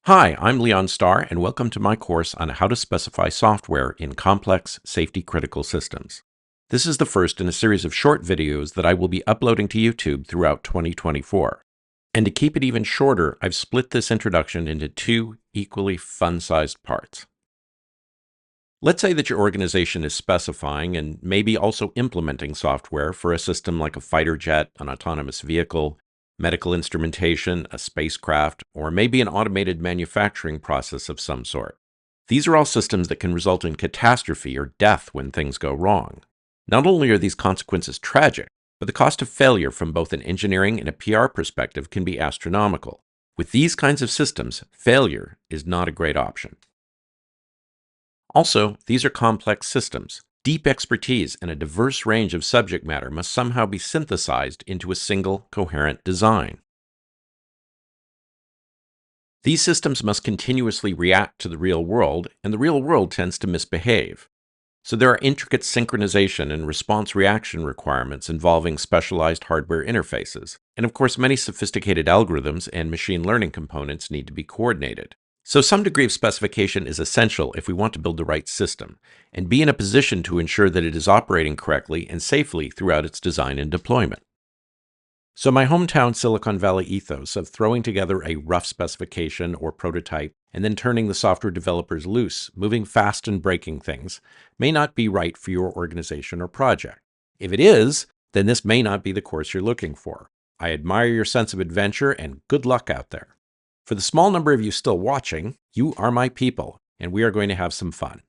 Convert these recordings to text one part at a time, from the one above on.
Hi, I'm Leon Starr, and welcome to my course on how to specify software in complex safety-critical systems. This is the first in a series of short videos that I will be uploading to YouTube throughout 2024. And to keep it even shorter, I've split this introduction into two equally fun-sized parts. Let's say that your organization is specifying and maybe also implementing software for a system like a fighter jet, an autonomous vehicle, medical instrumentation, a spacecraft, or maybe an automated manufacturing process of some sort. These are all systems that can result in catastrophe or death when things go wrong. Not only are these consequences tragic, but the cost of failure from both an engineering and a PR perspective can be astronomical. With these kinds of systems, failure is not a great option. Also, these are complex systems. Deep expertise and a diverse range of subject matter must somehow be synthesized into a single, coherent design. These systems must continuously react to the real world, and the real world tends to misbehave. So there are intricate synchronization and response reaction requirements involving specialized hardware interfaces. And of course, many sophisticated algorithms and machine learning components need to be coordinated. So some degree of specification is essential if we want to build the right system and be in a position to ensure that it is operating correctly and safely throughout its design and deployment. So my hometown Silicon Valley ethos of throwing together a rough specification or prototype and then turning the software developers loose, moving fast and breaking things, may not be right for your organization or project. If it is, then this may not be the course you're looking for. I admire your sense of adventure and good luck out there. For the small number of you still watching, you are my people, and we are going to have some fun.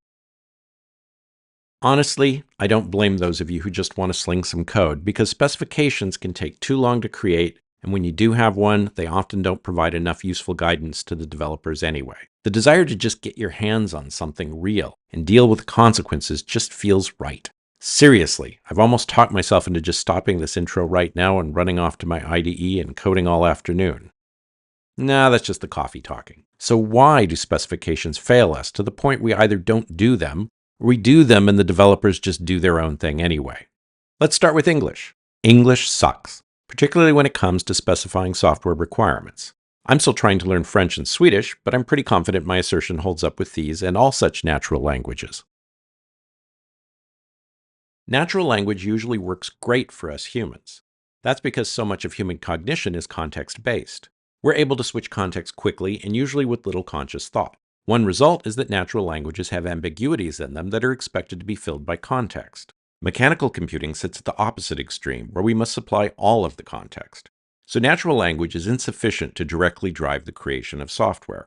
Honestly, I don't blame those of you who just want to sling some code because specifications can take too long to create, and when you do have one, they often don't provide enough useful guidance to the developers anyway. The desire to just get your hands on something real and deal with the consequences just feels right. Seriously, I've almost talked myself into just stopping this intro right now and running off to my IDE and coding all afternoon. Nah, that's just the coffee talking. So why do specifications fail us to the point we either don't do them, or we do them and the developers just do their own thing anyway? Let's start with English. English sucks, particularly when it comes to specifying software requirements. I'm still trying to learn French and Swedish, but I'm pretty confident my assertion holds up with these and all such natural languages. Natural language usually works great for us humans. That's because so much of human cognition is context-based. We're able to switch context quickly and usually with little conscious thought. One result is that natural languages have ambiguities in them that are expected to be filled by context. Mechanical computing sits at the opposite extreme, where we must supply all of the context. So natural language is insufficient to directly drive the creation of software.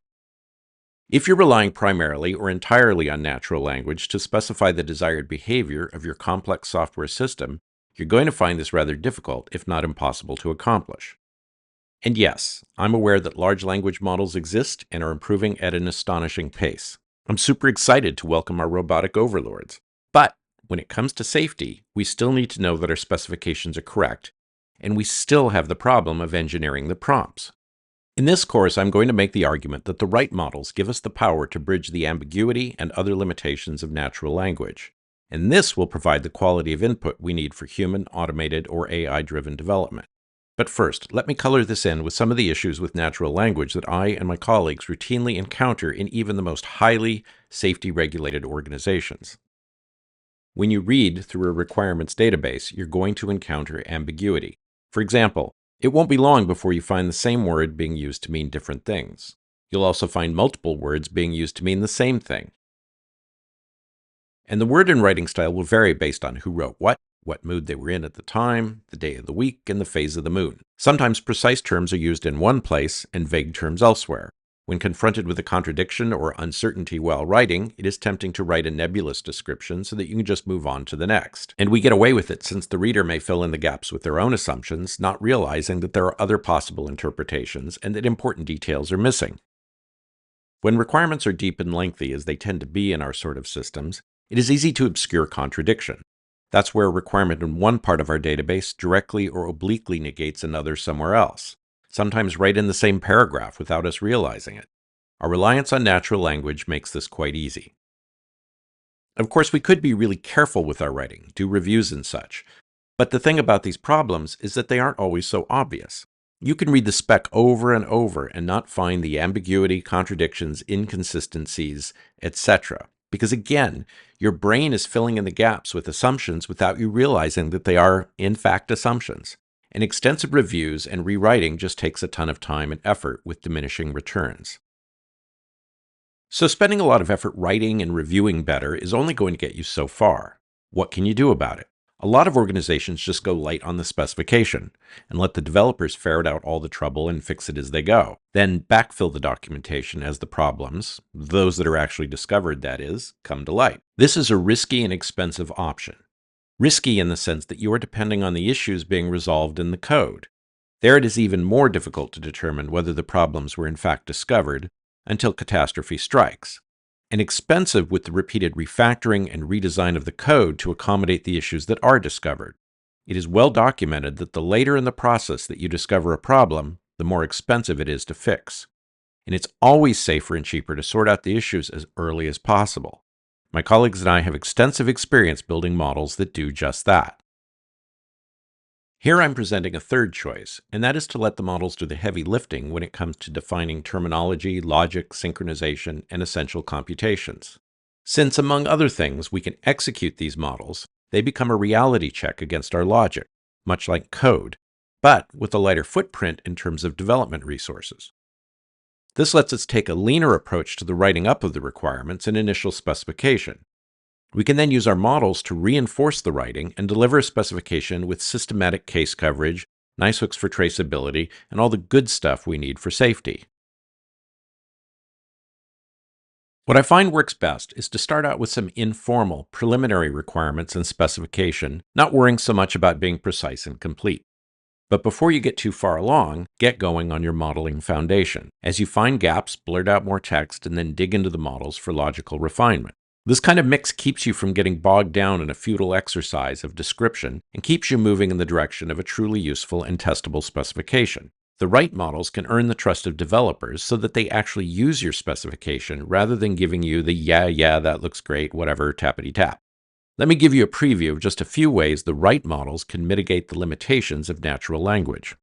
If you're relying primarily or entirely on natural language to specify the desired behavior of your complex software system, you're going to find this rather difficult, if not impossible, to accomplish. And yes, I'm aware that large language models exist and are improving at an astonishing pace. I'm super excited to welcome our robotic overlords. But when it comes to safety, we still need to know that our specifications are correct, and we still have the problem of engineering the prompts. In this course, I'm going to make the argument that the right models give us the power to bridge the ambiguity and other limitations of natural language. And this will provide the quality of input we need for human, automated, or AI-driven development. But first, let me color this in with some of the issues with natural language that I and my colleagues routinely encounter in even the most highly safety-regulated organizations. When you read through a requirements database, you're going to encounter ambiguity. For example, it won't be long before you find the same word being used to mean different things. You'll also find multiple words being used to mean the same thing. And the word and writing style will vary based on who wrote what mood they were in at the time, the day of the week, and the phase of the moon. Sometimes precise terms are used in one place and vague terms elsewhere. When confronted with a contradiction or uncertainty while writing, it is tempting to write a nebulous description so that you can just move on to the next. And we get away with it since the reader may fill in the gaps with their own assumptions, not realizing that there are other possible interpretations and that important details are missing. When requirements are deep and lengthy, as they tend to be in our sort of systems, it is easy to obscure contradiction. That's where a requirement in one part of our database directly or obliquely negates another somewhere else, sometimes right in the same paragraph without us realizing it. Our reliance on natural language makes this quite easy. Of course, we could be really careful with our writing, do reviews and such, but the thing about these problems is that they aren't always so obvious. You can read the spec over and over and not find the ambiguity, contradictions, inconsistencies, etc. Because again, your brain is filling in the gaps with assumptions without you realizing that they are, in fact, assumptions. And extensive reviews and rewriting just takes a ton of time and effort with diminishing returns. So spending a lot of effort writing and reviewing better is only going to get you so far. What can you do about it? A lot of organizations just go light on the specification and let the developers ferret out all the trouble and fix it as they go. Then backfill the documentation as the problems, those that are actually discovered, that is, come to light. This is a risky and expensive option. Risky in the sense that you are depending on the issues being resolved in the code. There it is even more difficult to determine whether the problems were in fact discovered until catastrophe strikes, and expensive with the repeated refactoring and redesign of the code to accommodate the issues that are discovered. It is well documented that the later in the process that you discover a problem, the more expensive it is to fix. And it's always safer and cheaper to sort out the issues as early as possible. My colleagues and I have extensive experience building models that do just that. Here I'm presenting a third choice, and that is to let the models do the heavy lifting when it comes to defining terminology, logic, synchronization, and essential computations. Since, among other things, we can execute these models, they become a reality check against our logic, much like code, but with a lighter footprint in terms of development resources. This lets us take a leaner approach to the writing up of the requirements and initial specification. We can then use our models to reinforce the writing and deliver a specification with systematic case coverage, nice hooks for traceability, and all the good stuff we need for safety. What I find works best is to start out with some informal, preliminary requirements and specification, not worrying so much about being precise and complete. But before you get too far along, get going on your modeling foundation. As you find gaps, blurt out more text, and then dig into the models for logical refinement. This kind of mix keeps you from getting bogged down in a futile exercise of description and keeps you moving in the direction of a truly useful and testable specification. The right models can earn the trust of developers so that they actually use your specification rather than giving you the yeah, that looks great, whatever, tappity tap. Let me give you a preview of just a few ways the right models can mitigate the limitations of natural language.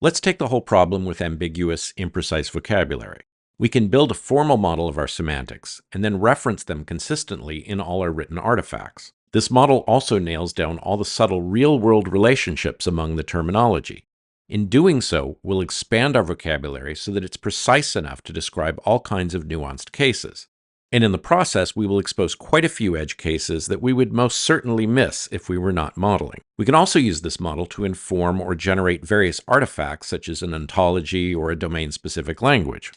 Let's take the whole problem with ambiguous, imprecise vocabulary. We can build a formal model of our semantics and then reference them consistently in all our written artifacts. This model also nails down all the subtle real-world relationships among the terminology. In doing so, we'll expand our vocabulary so that it's precise enough to describe all kinds of nuanced cases. And in the process, we will expose quite a few edge cases that we would most certainly miss if we were not modeling. We can also use this model to inform or generate various artifacts such as an ontology or a domain-specific language.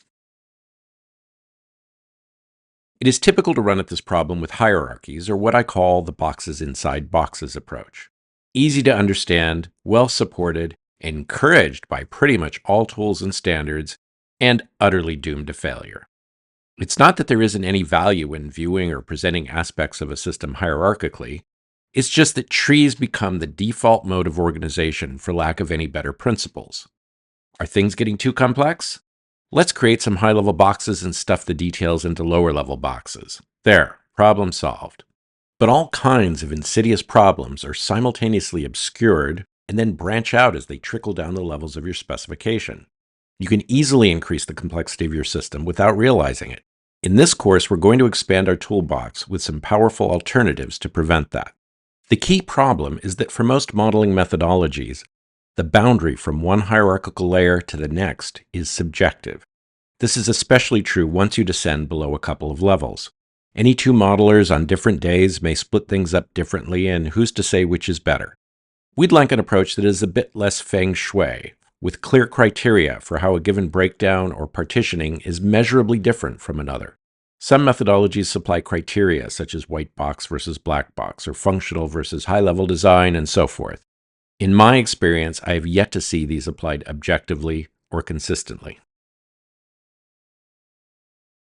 It is typical to run at this problem with hierarchies, or what I call the boxes inside boxes approach. Easy to understand, well supported, encouraged by pretty much all tools and standards, and utterly doomed to failure. It's not that there isn't any value in viewing or presenting aspects of a system hierarchically, it's just that trees become the default mode of organization for lack of any better principles. Are things getting too complex? Let's create some high-level boxes and stuff the details into lower-level boxes. There, problem solved. But all kinds of insidious problems are simultaneously obscured and then branch out as they trickle down the levels of your specification. You can easily increase the complexity of your system without realizing it. In this course, we're going to expand our toolbox with some powerful alternatives to prevent that. The key problem is that for most modeling methodologies, the boundary from one hierarchical layer to the next is subjective. This is especially true once you descend below a couple of levels. Any two modelers on different days may split things up differently, and who's to say which is better? We'd like an approach that is a bit less feng shui, with clear criteria for how a given breakdown or partitioning is measurably different from another. Some methodologies supply criteria such as white box versus black box, or functional versus high-level design, and so forth. In my experience, I have yet to see these applied objectively or consistently.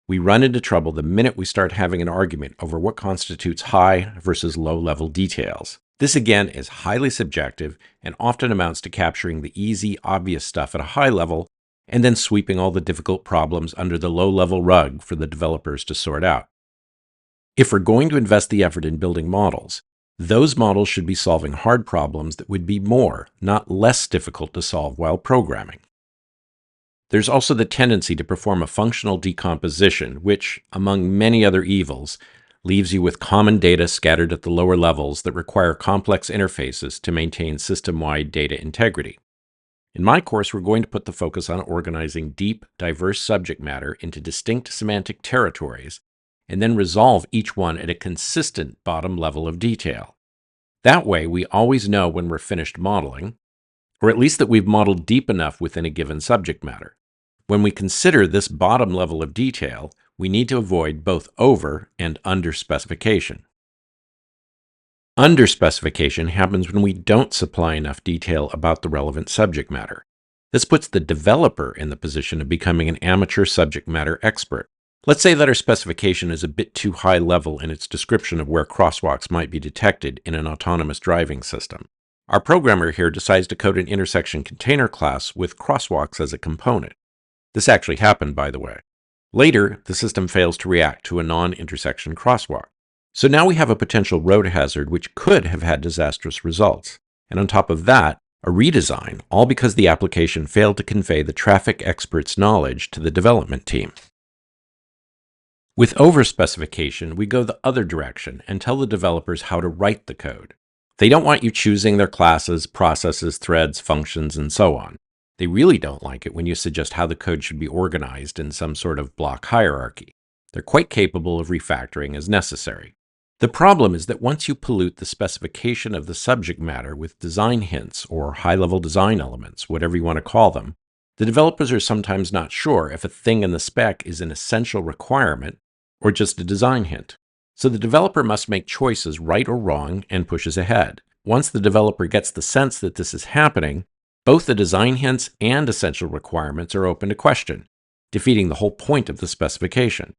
We run into trouble the minute we start having an argument over what constitutes high versus low-level details. This again is highly subjective and often amounts to capturing the easy, obvious stuff at a high level and then sweeping all the difficult problems under the low-level rug for the developers to sort out. If we're going to invest the effort in building models, Those models should be solving hard problems that would be more, not less difficult to solve while programming. There's also the tendency to perform a functional decomposition, which, among many other evils, leaves you with common data scattered at the lower levels that require complex interfaces to maintain system-wide data integrity. In my course, we're going to put the focus on organizing deep, diverse subject matter into distinct semantic territories, and then resolve each one at a consistent bottom level of detail. That way, we always know when we're finished modeling, or at least that we've modeled deep enough within a given subject matter. When we consider this bottom level of detail, we need to avoid both over and under specification. Under specification happens when we don't supply enough detail about the relevant subject matter. This puts the developer in the position of becoming an amateur subject matter expert. Let's say that our specification is a bit too high level in its description of where crosswalks might be detected in an autonomous driving system. Our programmer here decides to code an intersection container class with crosswalks as a component. This actually happened, by the way. Later, the system fails to react to a non-intersection crosswalk. So now we have a potential road hazard which could have had disastrous results. And on top of that, a redesign, all because the application failed to convey the traffic expert's knowledge to the development team. With overspecification, we go the other direction and tell the developers how to write the code. They don't want you choosing their classes, processes, threads, functions, and so on. They really don't like it when you suggest how the code should be organized in some sort of block hierarchy. They're quite capable of refactoring as necessary. The problem is that once you pollute the specification of the subject matter with design hints or high-level design elements, whatever you want to call them, the developers are sometimes not sure if a thing in the spec is an essential requirement or just a design hint. So the developer must make choices, right or wrong, and pushes ahead. Once the developer gets the sense that this is happening, both the design hints and essential requirements are open to question, defeating the whole point of the specification.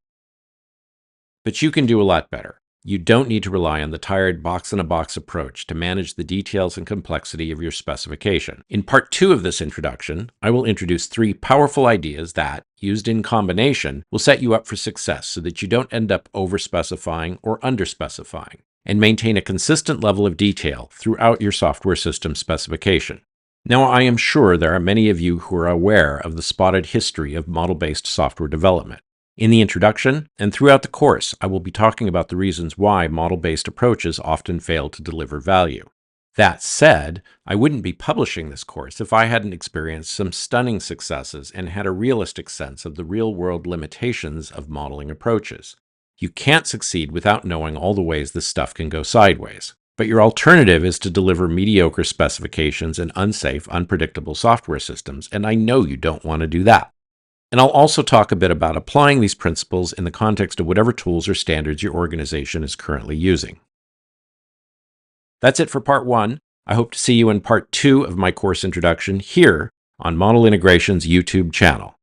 But you can do a lot better. You don't need to rely on the tired box-in-a-box approach to manage the details and complexity of your specification. In part 2 of this introduction, I will introduce 3 powerful ideas that, used in combination, will set you up for success so that you don't end up over-specifying or under-specifying, and maintain a consistent level of detail throughout your software system specification. Now, I am sure there are many of you who are aware of the spotted history of model-based software development. In the introduction and throughout the course, I will be talking about the reasons why model-based approaches often fail to deliver value. That said, I wouldn't be publishing this course if I hadn't experienced some stunning successes and had a realistic sense of the real-world limitations of modeling approaches. You can't succeed without knowing all the ways this stuff can go sideways. But your alternative is to deliver mediocre specifications and unsafe, unpredictable software systems, and I know you don't want to do that. And I'll also talk a bit about applying these principles in the context of whatever tools or standards your organization is currently using. That's it for part 1. I hope to see you in part 2 of my course introduction here on Model Integration's YouTube channel.